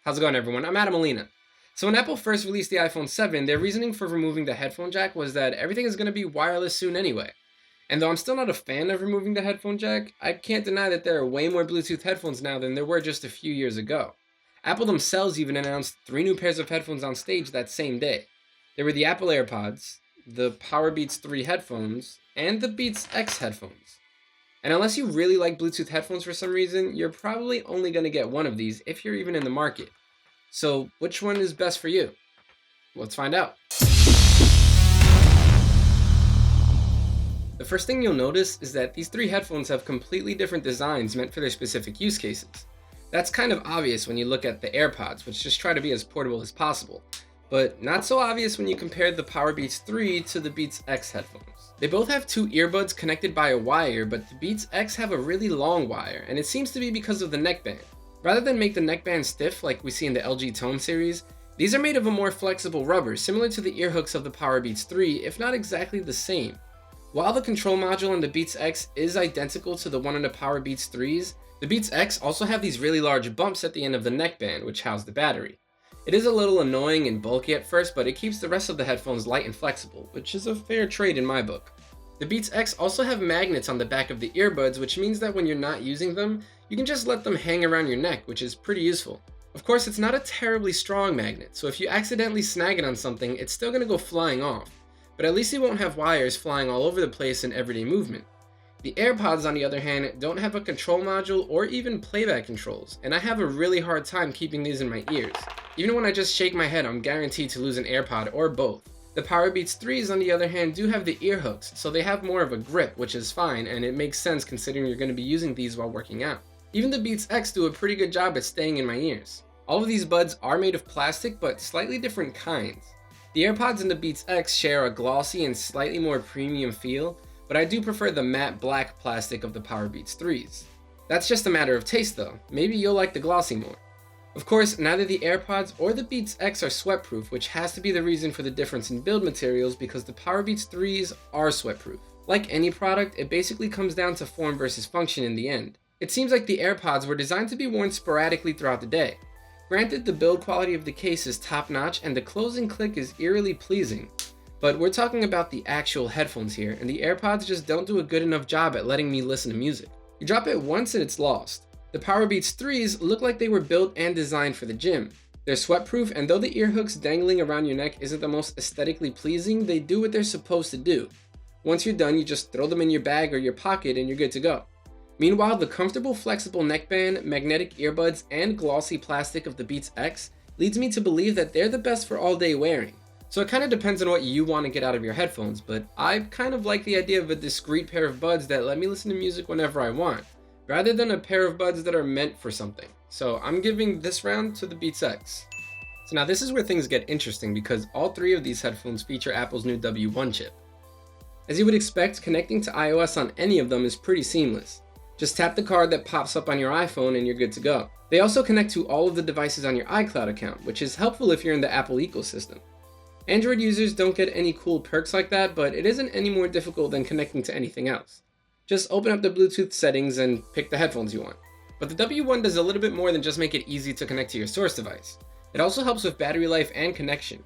How's it going, everyone? I'm Adam Molina. So when Apple first released the iPhone 7, their reasoning for removing the headphone jack was that everything is going to be wireless soon anyway. And though I'm still not a fan of removing the headphone jack, I can't deny that there are way more Bluetooth headphones now than there were just a few years ago. Apple themselves even announced 3 new pairs of headphones on stage that same day. There were the Apple Airpods, the Powerbeats3 headphones, and the BeatsX headphones. And unless you really like Bluetooth headphones for some reason, you're probably only going to get one of these if you're even in the market. So which one is best for you? Let's find out. The first thing you'll notice is that these 3 headphones have completely different designs meant for their specific use cases. That's kind of obvious when you look at the AirPods, which just try to be as portable as possible, but not so obvious when you compare the Powerbeats3 to the BeatsX headphones. They both have 2 earbuds connected by a wire, but the BeatsX have a really long wire, and it seems to be because of the neckband. Rather than make the neckband stiff like we see in the LG Tone series, these are made of a more flexible rubber, similar to the earhooks of the Powerbeats3, if not exactly the same. While the control module on the BeatsX is identical to the one on the Powerbeats3s, the BeatsX also have these really large bumps at the end of the neckband, which house the battery. It is a little annoying and bulky at first, but it keeps the rest of the headphones light and flexible, which is a fair trade in my book. The BeatsX also have magnets on the back of the earbuds, which means that when you're not using them, you can just let them hang around your neck, which is pretty useful. Of course, it's not a terribly strong magnet, so if you accidentally snag it on something, it's still going to go flying off. But at least you won't have wires flying all over the place in everyday movement. The AirPods, on the other hand, don't have a control module or even playback controls, and I have a really hard time keeping these in my ears. Even when I just shake my head, I'm guaranteed to lose an AirPod or both. The Powerbeats3s, on the other hand, do have the ear hooks, so they have more of a grip, which is fine, and it makes sense considering you're going to be using these while working out. Even the BeatsX do a pretty good job at staying in my ears. All of these buds are made of plastic, but slightly different kinds. The AirPods and the BeatsX share a glossy and slightly more premium feel, but I do prefer the matte black plastic of the Powerbeats3s. That's just a matter of taste though. Maybe you'll like the glossy more. Of course, neither the AirPods or the BeatsX are sweatproof, which has to be the reason for the difference in build materials because the Powerbeats3s are sweatproof. Like any product, it basically comes down to form versus function in the end. It seems like the AirPods were designed to be worn sporadically throughout the day. Granted, the build quality of the case is top-notch and the closing click is eerily pleasing. But we're talking about the actual headphones here, and the AirPods just don't do a good enough job at letting me listen to music. You drop it once and it's lost. The Powerbeats3s look like they were built and designed for the gym. They're sweatproof, and though the earhooks dangling around your neck isn't the most aesthetically pleasing, they do what they're supposed to do. Once you're done, you just throw them in your bag or your pocket and you're good to go. Meanwhile, the comfortable flexible neckband, magnetic earbuds, and glossy plastic of the BeatsX leads me to believe that they're the best for all day wearing. So it kind of depends on what you want to get out of your headphones, but I kind of like the idea of a discreet pair of buds that let me listen to music whenever I want, rather than a pair of buds that are meant for something. So I'm giving this round to the BeatsX. So now this is where things get interesting because all 3 of these headphones feature Apple's new W1 chip. As you would expect, connecting to iOS on any of them is pretty seamless. Just tap the card that pops up on your iPhone and you're good to go. They also connect to all of the devices on your iCloud account, which is helpful if you're in the Apple ecosystem. Android users don't get any cool perks like that, but it isn't any more difficult than connecting to anything else. Just open up the Bluetooth settings and pick the headphones you want. But the W1 does a little bit more than just make it easy to connect to your source device. It also helps with battery life and connection.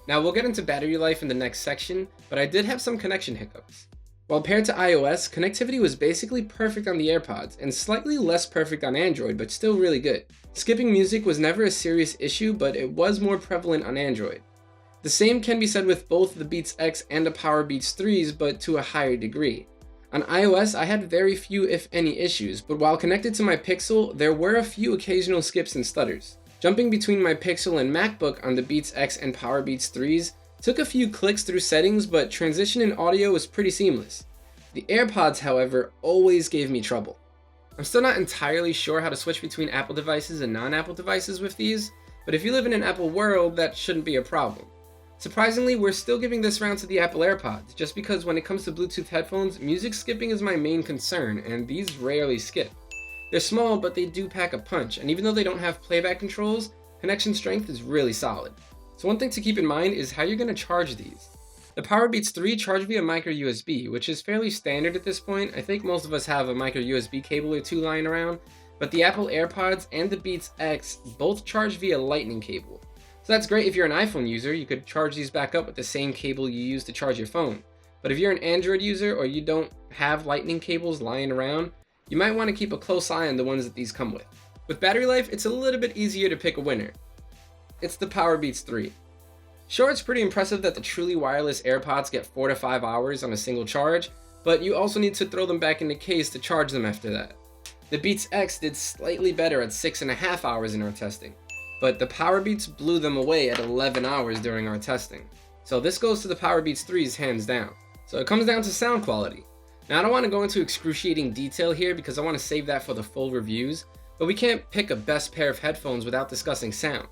Now we'll get into battery life in the next section, but I did have some connection hiccups. While paired to iOS, connectivity was basically perfect on the AirPods and slightly less perfect on Android, but still really good. Skipping music was never a serious issue, but it was more prevalent on Android. The same can be said with both the BeatsX and the Powerbeats3s, but to a higher degree. On iOS, I had very few if any issues, but while connected to my Pixel, there were a few occasional skips and stutters. Jumping between my Pixel and MacBook on the BeatsX and Powerbeats3s took a few clicks through settings, but transition in audio was pretty seamless. The AirPods, however, always gave me trouble. I'm still not entirely sure how to switch between Apple devices and non-Apple devices with these, but if you live in an Apple world, that shouldn't be a problem. Surprisingly, we're still giving this round to the Apple AirPods, just because when it comes to Bluetooth headphones, music skipping is my main concern, and these rarely skip. They're small, but they do pack a punch, and even though they don't have playback controls, connection strength is really solid. So one thing to keep in mind is how you're going to charge these. The Powerbeats3 charge via micro USB, which is fairly standard at this point. I think most of us have a micro USB cable or 2 lying around, But the Apple AirPods and the Beats X both charge via lightning cable. So that's great if you're an iPhone user, you could charge these back up with the same cable you use to charge your phone. But if you're an Android user or you don't have lightning cables lying around, you might want to keep a close eye on the ones that these come with. With battery life, it's a little bit easier to pick a winner. It's the Powerbeats3. Sure, it's pretty impressive that the truly wireless AirPods get 4 to 5 hours on a single charge, but you also need to throw them back in the case to charge them after that. The Beats X did slightly better at 6.5 hours in our testing, but the Powerbeats blew them away at 11 hours during our testing. So this goes to the Powerbeats3's hands down. So it comes down to sound quality. Now I don't want to go into excruciating detail here because I want to save that for the full reviews, but we can't pick a best pair of headphones without discussing sound.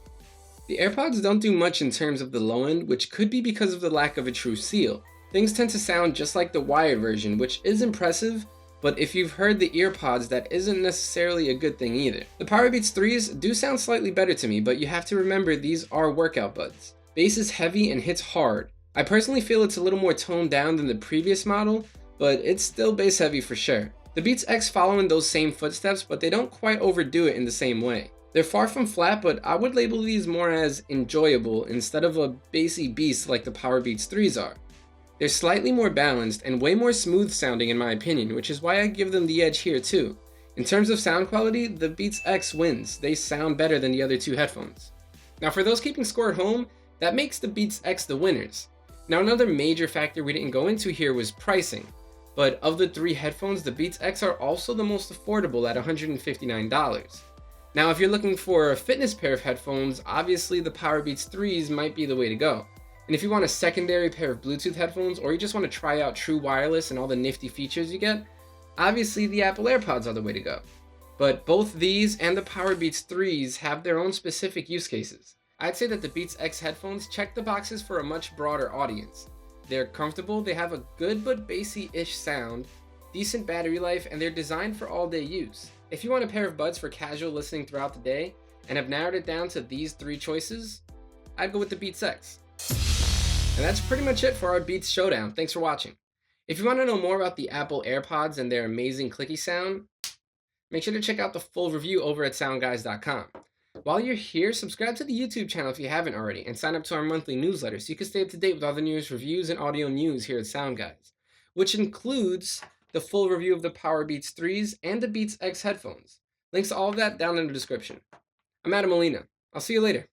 The AirPods don't do much in terms of the low end, which could be because of the lack of a true seal. Things tend to sound just like the wired version, which is impressive, but if you've heard the EarPods, that isn't necessarily a good thing either. The Powerbeats3s do sound slightly better to me, but you have to remember these are workout buds. Bass is heavy and hits hard. I personally feel it's a little more toned down than the previous model, but it's still bass heavy for sure. The Beats X follow in those same footsteps, but they don't quite overdo it in the same way. They're far from flat, but I would label these more as enjoyable instead of a bassy beast like the Powerbeats3s are. They're slightly more balanced and way more smooth sounding in my opinion, which is why I give them the edge here too. In terms of sound quality, the Beats X wins. They sound better than the other two headphones. Now for those keeping score at home, that makes the Beats X the winners. Now another major factor we didn't go into here was pricing. But of the three headphones, the Beats X are also the most affordable at $159. Now, if you're looking for a fitness pair of headphones, obviously the Powerbeats3s might be the way to go. And if you want a secondary pair of Bluetooth headphones, or you just want to try out true wireless and all the nifty features you get, obviously the Apple AirPods are the way to go. But both these and the Powerbeats3s have their own specific use cases. I'd say that the Beats X headphones check the boxes for a much broader audience. They're comfortable, they have a good but bassy-ish sound, decent battery life, and they're designed for all-day use. If you want a pair of buds for casual listening throughout the day, and have narrowed it down to these three choices, I'd go with the Beats X. And that's pretty much it for our Beats Showdown. Thanks for watching. If you want to know more about the Apple AirPods and their amazing clicky sound, make sure to check out the full review over at SoundGuys.com. While you're here, subscribe to the YouTube channel if you haven't already, and sign up to our monthly newsletter so you can stay up to date with all the newest reviews and audio news here at SoundGuys, which includes the full review of the Powerbeats3s and the Beats X headphones. Links to all of that down in the description. I'm Adam Molina. I'll see you later.